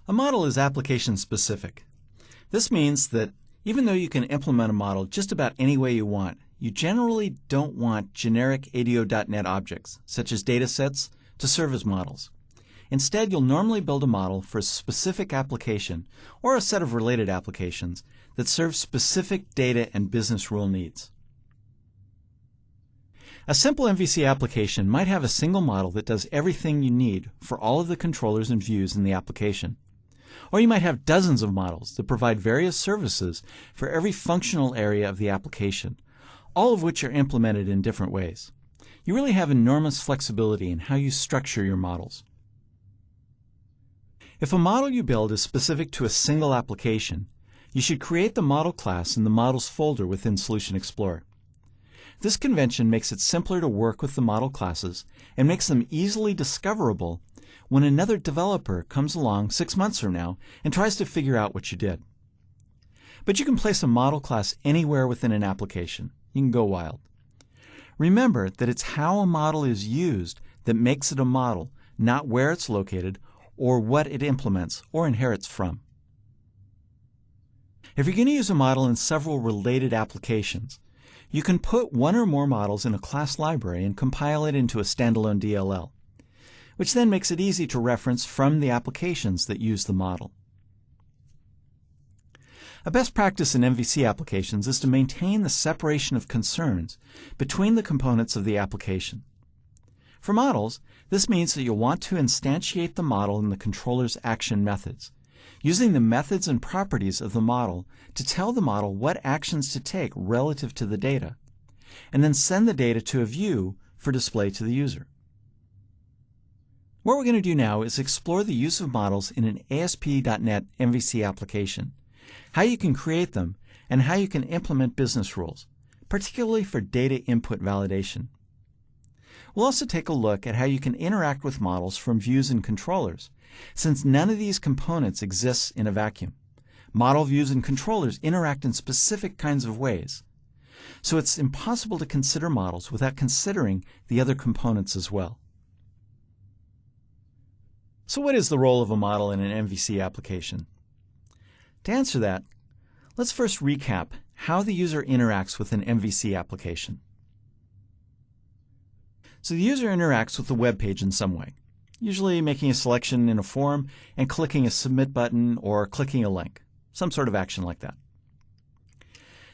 A model is application-specific. This means that even though you can implement a model just about any way you want, you generally don't want generic ADO.NET objects, such as datasets, to serve as models. Instead, you'll normally build a model for a specific application or a set of related applications that serve specific data and business rule needs. A simple MVC application might have a single model that does everything you need for all of the controllers and views in the application. Or you might have dozens of models that provide various services for every functional area of the application, all of which are implemented in different ways. You really have enormous flexibility in how you structure your models. If a model you build is specific to a single application, you should create the model class in the Models folder within Solution Explorer. This convention makes it simpler to work with the model classes and makes them easily discoverable when another developer comes along 6 months from now and tries to figure out what you did. But you can place a model class anywhere within an application. You can go wild. Remember that it's how a model is used that makes it a model, not where it's located or what it implements or inherits from. If you're going to use a model in several related applications, you can put one or more models in a class library and compile it into a standalone DLL, which then makes it easy to reference from the applications that use the model. A best practice in MVC applications is to maintain the separation of concerns between the components of the application. For models, this means that you'll want to instantiate the model in the controller's action methods, using the methods and properties of the model to tell the model what actions to take relative to the data, and then send the data to a view for display to the user. What we're going to do now is explore the use of models in an ASP.NET MVC application, how you can create them, and how you can implement business rules, particularly for data input validation. We'll also take a look at how you can interact with models from views and controllers, since none of these components exists in a vacuum. Model views and controllers interact in specific kinds of ways, so it's impossible to consider models without considering the other components as well. So what is the role of a model in an MVC application? To answer that, let's first recap how the user interacts with an MVC application. So the user interacts with the web page in some way, usually making a selection in a form and clicking a submit button or clicking a link, some sort of action like that.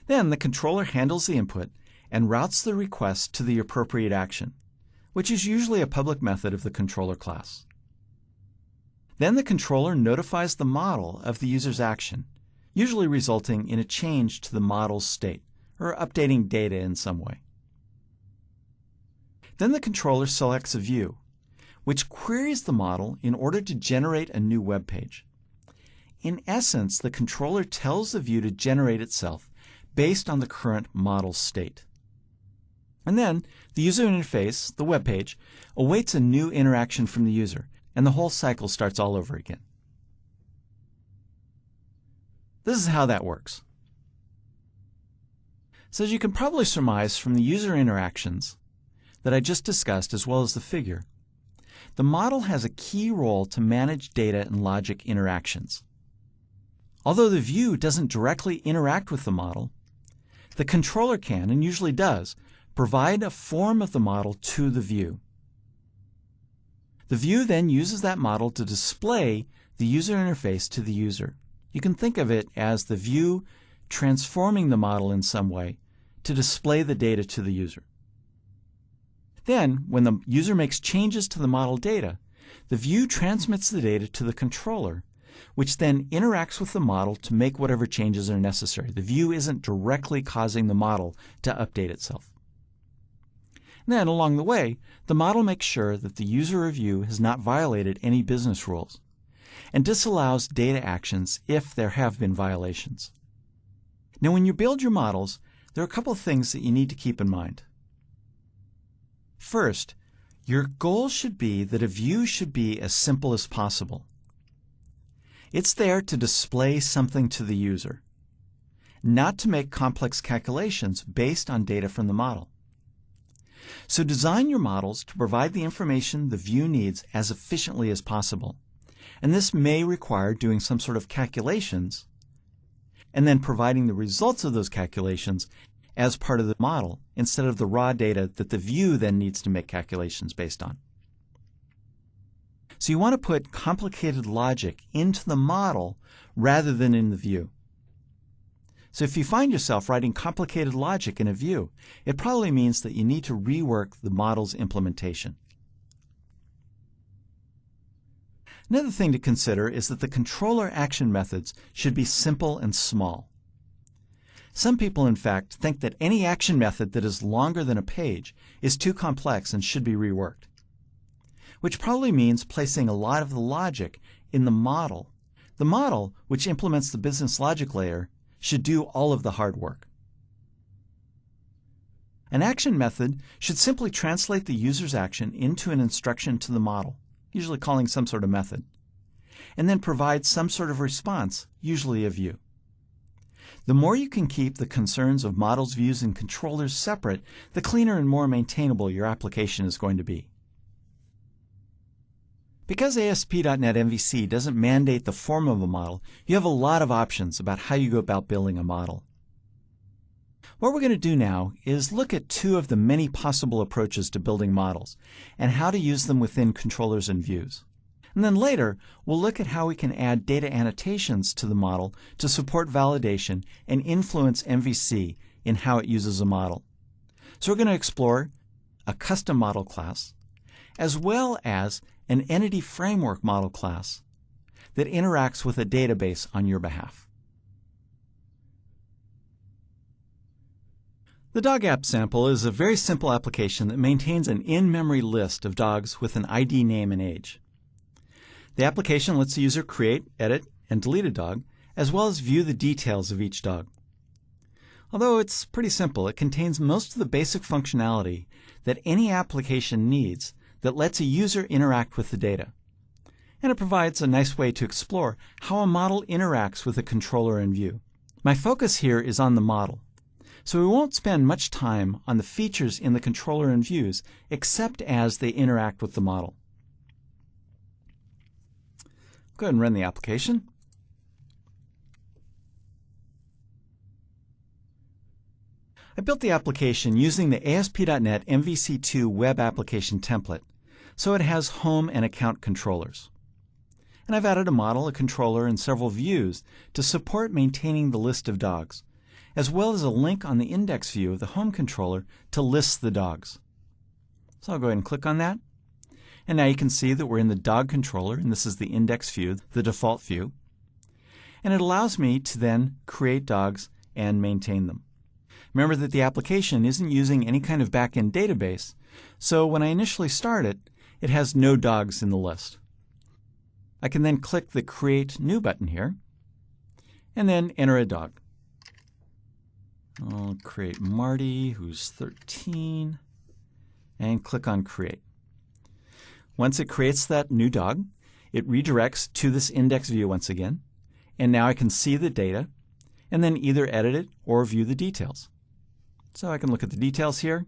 Then the controller handles the input and routes the request to the appropriate action, which is usually a public method of the controller class. Then the controller notifies the model of the user's action, usually resulting in a change to the model's state, or updating data in some way. Then the controller selects a view, which queries the model in order to generate a new web page. In essence, the controller tells the view to generate itself based on the current model's state. And then the user interface, the web page, awaits a new interaction from the user, and the whole cycle starts all over again. This is how that works. So as you can probably surmise from the user interactions that I just discussed, as well as the figure, the model has a key role to manage data and logic interactions. Although the view doesn't directly interact with the model, the controller can, and usually does, provide a form of the model to the view. The view then uses that model to display the user interface to the user. You can think of it as the view transforming the model in some way to display the data to the user. Then, when the user makes changes to the model data, the view transmits the data to the controller, which then interacts with the model to make whatever changes are necessary. The view isn't directly causing the model to update itself. Then, along the way, the model makes sure that the user or view has not violated any business rules, and disallows data actions if there have been violations. Now, when you build your models, there are a couple of things that you need to keep in mind. First, your goal should be that a view should be as simple as possible. It's there to display something to the user, not to make complex calculations based on data from the model. So design your models to provide the information the view needs as efficiently as possible, And this may require doing some sort of calculations and then providing the results of those calculations as part of the model instead of the raw data that the view then needs to make calculations based on. So you want to put complicated logic into the model rather than in the view. So if you find yourself writing complicated logic in a view, it probably means that you need to rework the model's implementation. Another thing to consider is that the controller action methods should be simple and small. Some people, in fact, think that any action method that is longer than a page is too complex and should be reworked, which probably means placing a lot of the logic in the model. The model, which implements the business logic layer, should do all of the hard work. An action method should simply translate the user's action into an instruction to the model, usually calling some sort of method, and then provide some sort of response, usually a view. The more you can keep the concerns of models, views, and controllers separate, the cleaner and more maintainable your application is going to be. Because ASP.NET MVC doesn't mandate the form of a model, you have a lot of options about how you go about building a model. What we're going to do now is look at two of the many possible approaches to building models and how to use them within controllers and views. And then later, we'll look at how we can add data annotations to the model to support validation and influence MVC in how it uses a model. So we're going to explore a custom model class, as well as an entity framework model class that interacts with a database on your behalf. The dog app sample is a very simple application that maintains an in-memory list of dogs with an ID name and age. The application lets the user create, edit, and delete a dog, as well as view the details of each dog. Although it's pretty simple, it contains most of the basic functionality that any application needs that lets a user interact with the data. And it provides a nice way to explore how a model interacts with a controller and view. My focus here is on the model, so we won't spend much time on the features in the controller and views except as they interact with the model. Go ahead and run the application. I built the application using the ASP.NET MVC2 web application template, so it has home and account controllers. And I've added a model, a controller, and several views to support maintaining the list of dogs, as well as a link on the index view of the home controller to list the dogs. So I'll go ahead and click on that. And now you can see that we're in the dog controller, and this is the index view, the default view. And it allows me to then create dogs and maintain them. Remember that the application isn't using any kind of back-end database, so when I initially start it, it has no dogs in the list. I can then click the Create New button here, and then enter a dog. I'll create Marty, who's 13, and click on Create. Once it creates that new dog, it redirects to this index view once again, and now I can see the data, and then either edit it or view the details. So I can look at the details here.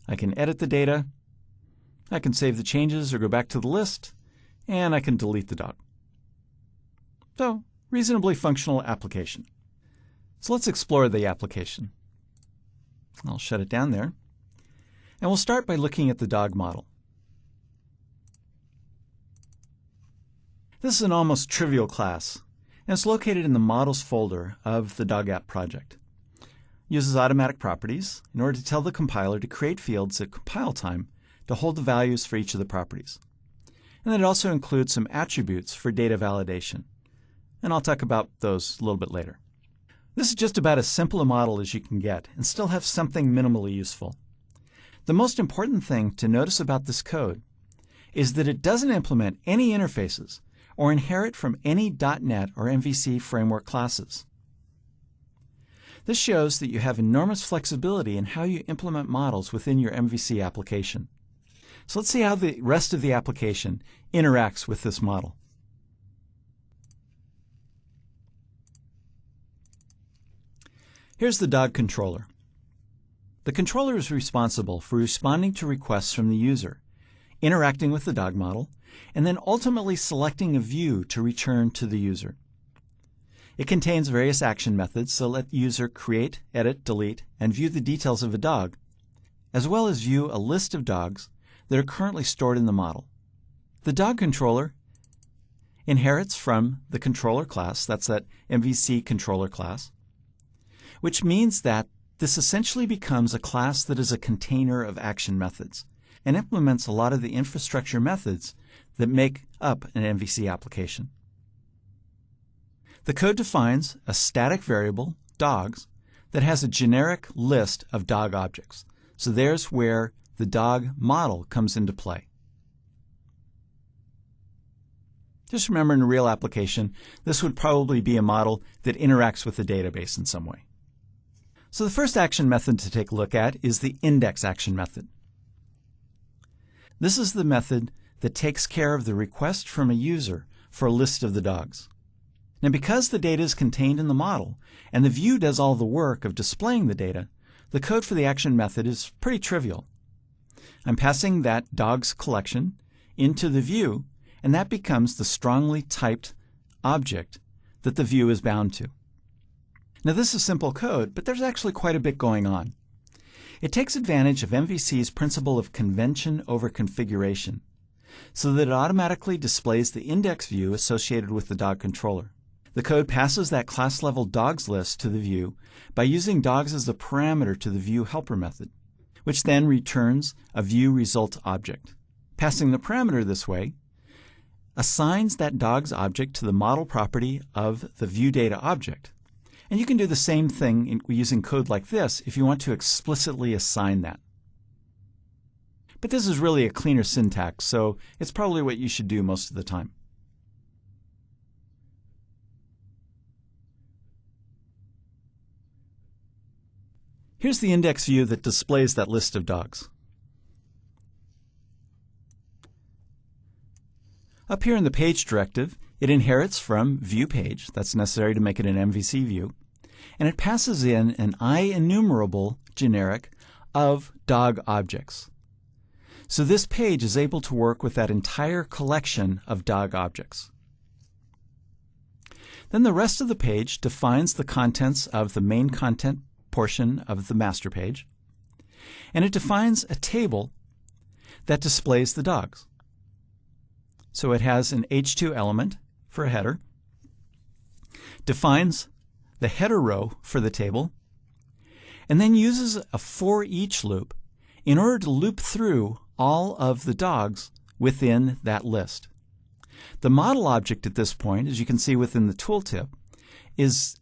I can edit the data, I can save the changes or go back to the list, and I can delete the dog. So, reasonably functional application. So let's explore the application. I'll shut it down there. And we'll start by looking at the dog model. This is an almost trivial class, and it's located in the Models folder of the Dog App project. It uses automatic properties in order to tell the compiler to create fields at compile time to hold the values for each of the properties. And then it also includes some attributes for data validation. And I'll talk about those a little bit later. This is just about as simple a model as you can get and still have something minimally useful. The most important thing to notice about this code is that it doesn't implement any interfaces or inherit from any .NET or MVC framework classes. This shows that you have enormous flexibility in how you implement models within your MVC application. So let's see how the rest of the application interacts with this model. Here's the dog controller. The controller is responsible for responding to requests from the user, interacting with the dog model, and then ultimately selecting a view to return to the user. It contains various action methods, so let the user create, edit, delete, and view the details of a dog, as well as view a list of dogs that are currently stored in the model. The dog controller inherits from the controller class, that's that MVC controller class, which means that this essentially becomes a class that is a container of action methods and implements a lot of the infrastructure methods that make up an MVC application. The code defines a static variable, dogs, that has a generic list of dog objects. So there's where the dog model comes into play. Just remember, in a real application, this would probably be a model that interacts with the database in some way. So the first action method to take a look at is the index action method. This is the method that takes care of the request from a user for a list of the dogs. Now, because the data is contained in the model and the view does all the work of displaying the data, the code for the action method is pretty trivial. I'm passing that dogs collection into the view, and that becomes the strongly typed object that the view is bound to. Now, this is simple code, but there's actually quite a bit going on. It takes advantage of MVC's principle of convention over configuration, so that it automatically displays the index view associated with the dog controller. The code passes that class-level dogs list to the view by using dogs as the parameter to the view helper method, which then returns a view result object. Passing the parameter this way assigns that dogs object to the model property of the view data object. And you can do the same thing using code like this if you want to explicitly assign that. But this is really a cleaner syntax, so it's probably what you should do most of the time. Here's the index view that displays that list of dogs. Up here in the page directive, it inherits from viewPage, that's necessary to make it an MVC view, and it passes in an IEnumerable generic of dog objects. So this page is able to work with that entire collection of dog objects. Then the rest of the page defines the contents of the main content portion of the master page, and it defines a table that displays the dogs. So it has an H2 element for a header, defines the header row for the table, and then uses a for each loop in order to loop through all of the dogs within that list. The model object at this point, as you can see within the tooltip, is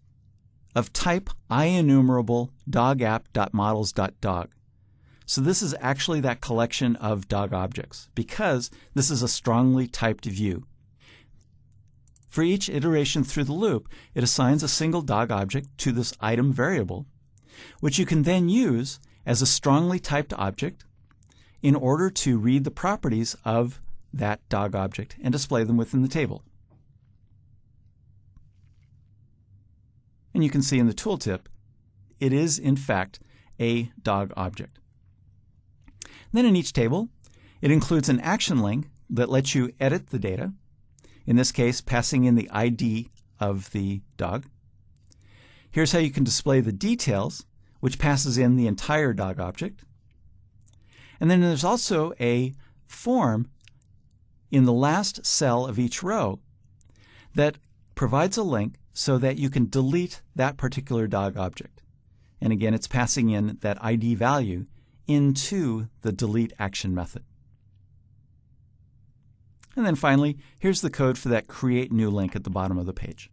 of type IEnumerable dogapp.models.dog. So this is actually that collection of dog objects because this is a strongly typed view. For each iteration through the loop, it assigns a single dog object to this item variable, which you can then use as a strongly typed object in order to read the properties of that dog object and display them within the table. And you can see in the tooltip, it is in fact a dog object. Then in each table, it includes an action link that lets you edit the data, in this case passing in the ID of the dog. Here's how you can display the details, which passes in the entire dog object. And then there's also a form in the last cell of each row that provides a link so that you can delete that particular dog object. And again, it's passing in that ID value into the delete action method. And then finally, here's the code for that create new link at the bottom of the page.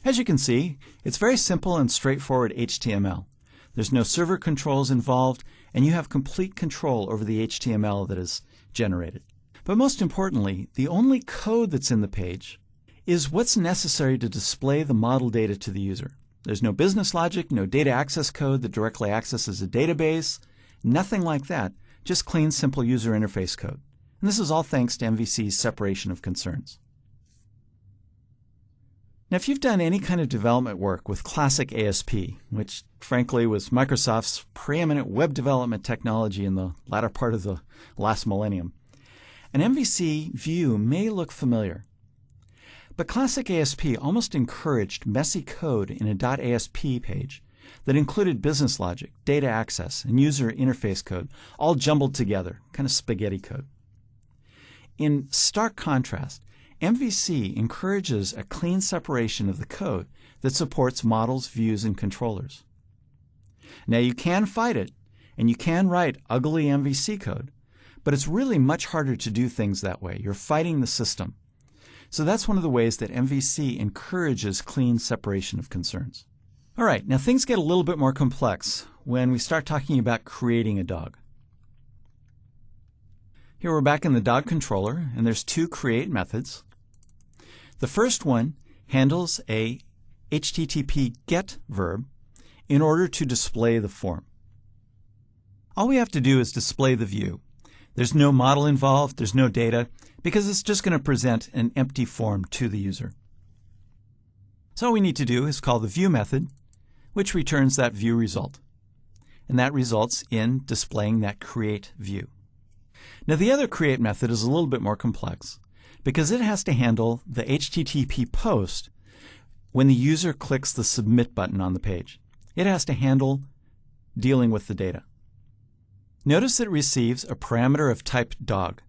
As you can see, it's very simple and straightforward HTML. There's no server controls involved, and you have complete control over the HTML that is generated. But most importantly, the only code that's in the page is what's necessary to display the model data to the user. There's no business logic, no data access code that directly accesses a database, nothing like that, just clean, simple user interface code. And this is all thanks to MVC's separation of concerns. Now, if you've done any kind of development work with classic ASP, which frankly was Microsoft's preeminent web development technology in the latter part of the last millennium, An MVC view may look familiar, but Classic ASP almost encouraged messy code in a .asp page that included business logic, data access, and user interface code all jumbled together, kind of spaghetti code. In stark contrast, MVC encourages a clean separation of the code that supports models, views, and controllers. Now you can fight it, and you can write ugly MVC code, but it's really much harder to do things that way. You're fighting the system. So that's one of the ways that MVC encourages clean separation of concerns. All right, now things get a little bit more complex when we start talking about creating a dog. Here we're back in the dog controller, and there's two create methods. The first one handles a HTTP GET verb in order to display the form. All we have to do is display the view. There's no model involved, there's no data, because it's just going to present an empty form to the user. So all we need to do is call the view method, which returns that view result. And that results in displaying that create view. Now the other create method is a little bit more complex because it has to handle the HTTP post when the user clicks the submit button on the page. It has to handle dealing with the data. Notice that it receives a parameter of type dog.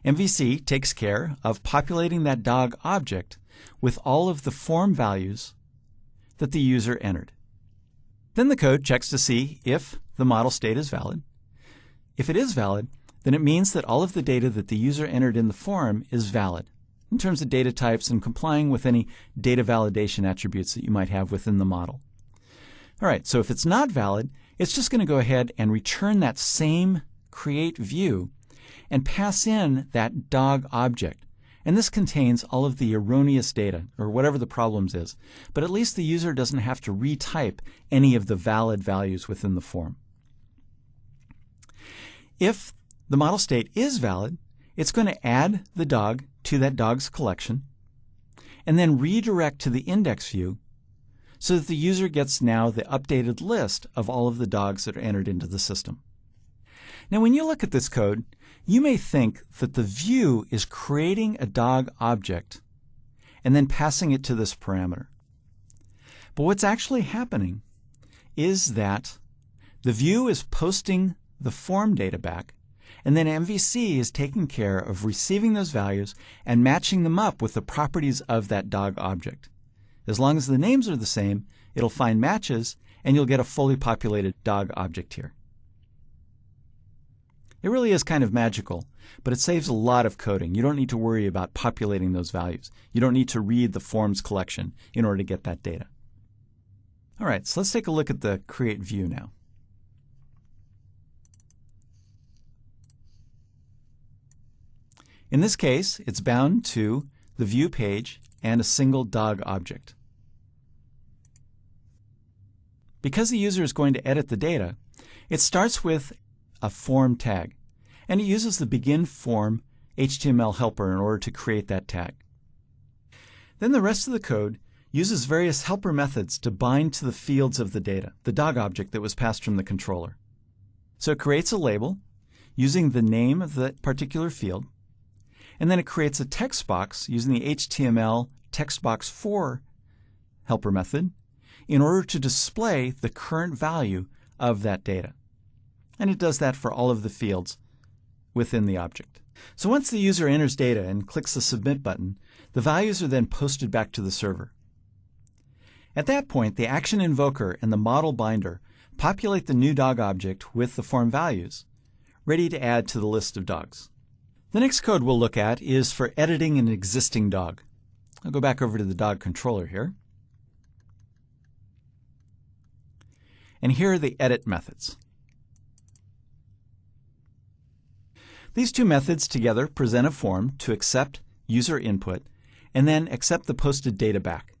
MVC takes care of populating that dog object with all of the form values that the user entered. Then the code checks to see if the model state is valid. If it is valid, then it means that all of the data that the user entered in the form is valid in terms of data types and complying with any data validation attributes that you might have within the model. All right, so if it's not valid, it's just going to go ahead and return that same create view and pass in that dog object. And this contains all of the erroneous data, or whatever the problems is. But at least the user doesn't have to retype any of the valid values within the form. If the model state is valid, it's going to add the dog to that dog's collection and then redirect to the index view so that the user gets now the updated list of all of the dogs that are entered into the system. Now when you look at this code, you may think that the view is creating a dog object and then passing it to this parameter. But what's actually happening is that the view is posting the form data back, and then MVC is taking care of receiving those values and matching them up with the properties of that dog object. As long as the names are the same, it'll find matches, and you'll get a fully populated dog object here. It really is kind of magical, but it saves a lot of coding. You don't need to worry about populating those values. You don't need to read the forms collection in order to get that data. All right, so let's take a look at the create view now. In this case, it's bound to the view page and a single dog object. Because the user is going to edit the data, it starts with a form tag, and it uses the begin form HTML helper in order to create that tag. Then the rest of the code uses various helper methods to bind to the fields of the data, the dog object that was passed from the controller. So it creates a label using the name of the particular field, and then it creates a text box using the HTML textbox4 helper method in order to display the current value of that data. And it does that for all of the fields within the object. So once the user enters data and clicks the submit button, the values are then posted back to the server. At that point, the action invoker and the model binder populate the new dog object with the form values, ready to add to the list of dogs. The next code we'll look at is for editing an existing dog. I'll go back over to the dog controller here. And here are the edit methods. These two methods together present a form to accept user input and then accept the posted data back.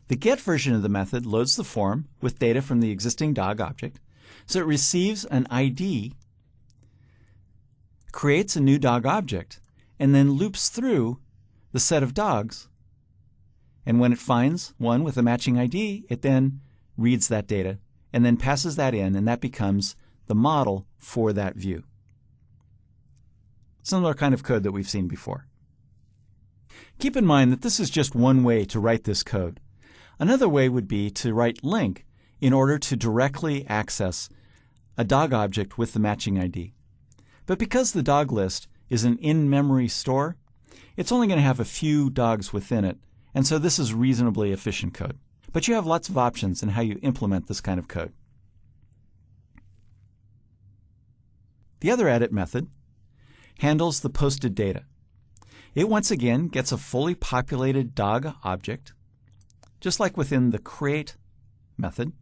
The get version of the method loads the form with data from the existing dog object, so it receives an ID, creates a new dog object, and then loops through the set of dogs. And when it finds one with a matching ID, it then reads that data and then passes that in, and that becomes the model for that view. Similar kind of code that we've seen before. Keep in mind that this is just one way to write this code. Another way would be to write LINQ in order to directly access a dog object with the matching ID. But because the dog list is an in-memory store, it's only going to have a few dogs within it, and so this is reasonably efficient code. But you have lots of options in how you implement this kind of code. The other edit method handles the posted data. It once again gets a fully populated dog object, just like within the create method,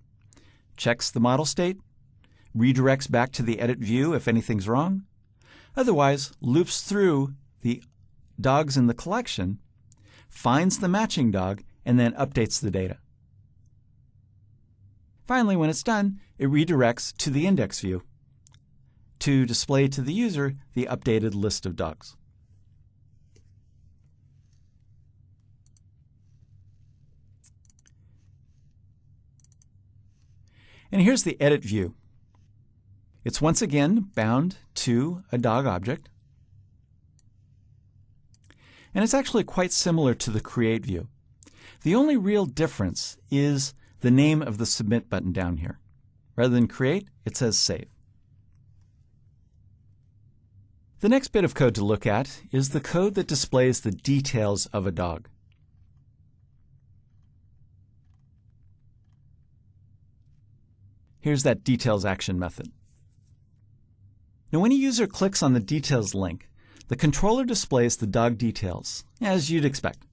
checks the model state, redirects back to the edit view if anything's wrong, otherwise loops through the dogs in the collection, finds the matching dog, and then updates the data. Finally, when it's done, it redirects to the index view to display to the user the updated list of dogs. And here's the edit view. It's once again bound to a dog object. And it's actually quite similar to the create view. The only real difference is the name of the submit button down here. Rather than create, it says save. The next bit of code to look at is the code that displays the details of a dog. Here's that details action method. Now when a user clicks on the details link, the controller displays the dog details, as you'd expect.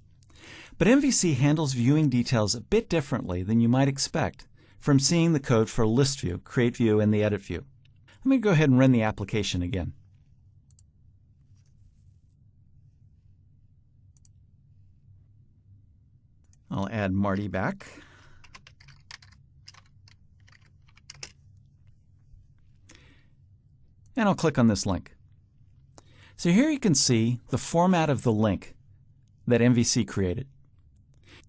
But MVC handles viewing details a bit differently than you might expect from seeing the code for a list view, create view, and the edit view. Let me go ahead and run the application again. I'll add Marty back. And I'll click on this link. So here you can see the format of the link that MVC created.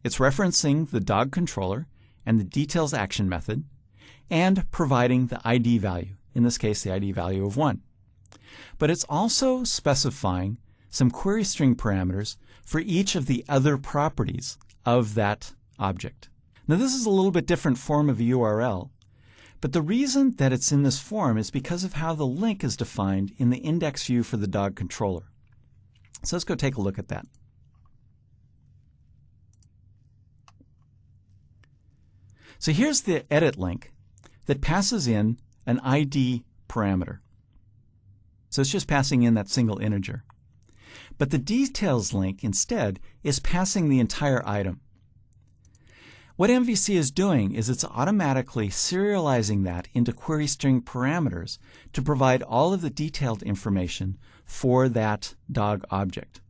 It's referencing the dog controller and the details action method and providing the ID value, in this case the ID value of 1. But it's also specifying some query string parameters for each of the other properties of that object. Now this is a little bit different form of a URL, but the reason that it's in this form is because of how the link is defined in the index view for the dog controller. So let's go take a look at that. So here's the edit link that passes in an ID parameter. So it's just passing in that single integer. But the details link instead is passing the entire item. What MVC is doing is it's automatically serializing that into query string parameters to provide all of the detailed information for that dog object.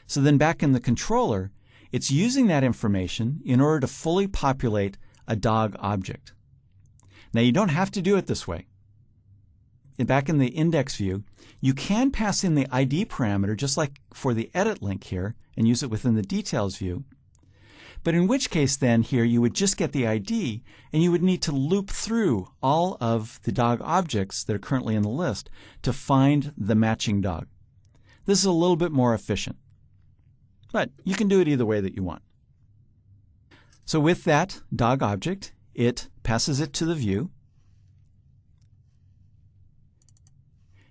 So then back in the controller, it's using that information in order to fully populate a dog object. Now you don't have to do it this way. Back in the index view, you can pass in the ID parameter just like for the edit link here and use it within the details view. But in which case then here you would just get the ID and you would need to loop through all of the dog objects that are currently in the list to find the matching dog. This is a little bit more efficient, but you can do it either way that you want. So with that dog object, it passes it to the view.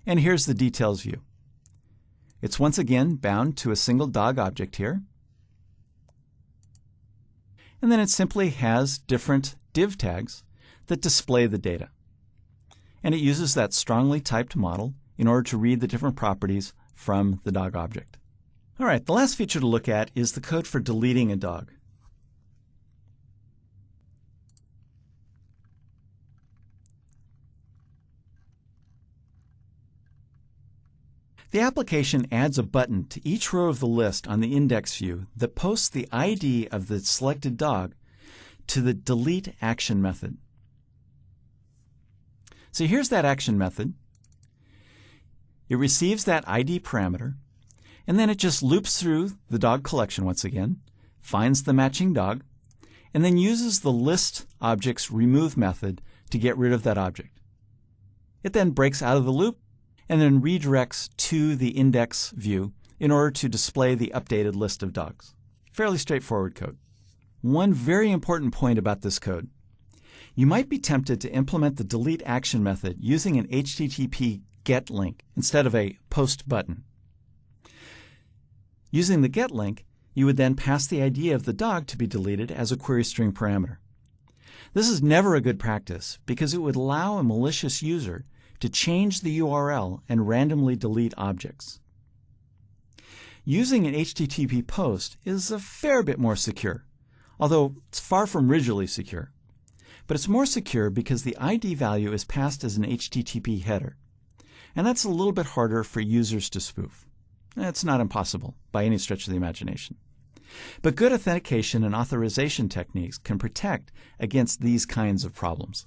And here's the details view. It's once again bound to a single dog object here. And then it simply has different div tags that display the data. And it uses that strongly typed model in order to read the different properties from the dog object. All right, the last feature to look at is the code for deleting a dog. The application adds a button to each row of the list on the index view that posts the ID of the selected dog to the delete action method. So here's that action method. It receives that ID parameter, and then it just loops through the dog collection once again, finds the matching dog, and then uses the list object's remove method to get rid of that object. It then breaks out of the loop and then redirects to the index view in order to display the updated list of dogs. Fairly straightforward code. One very important point about this code. You might be tempted to implement the delete action method using an HTTP GET link instead of a POST button. Using the GET link, you would then pass the ID of the dog to be deleted as a query string parameter. This is never a good practice because it would allow a malicious user to change the URL and randomly delete objects. Using an HTTP POST is a fair bit more secure, although it's far from rigidly secure. But it's more secure because the ID value is passed as an HTTP header, and that's a little bit harder for users to spoof. It's not impossible by any stretch of the imagination. But good authentication and authorization techniques can protect against these kinds of problems.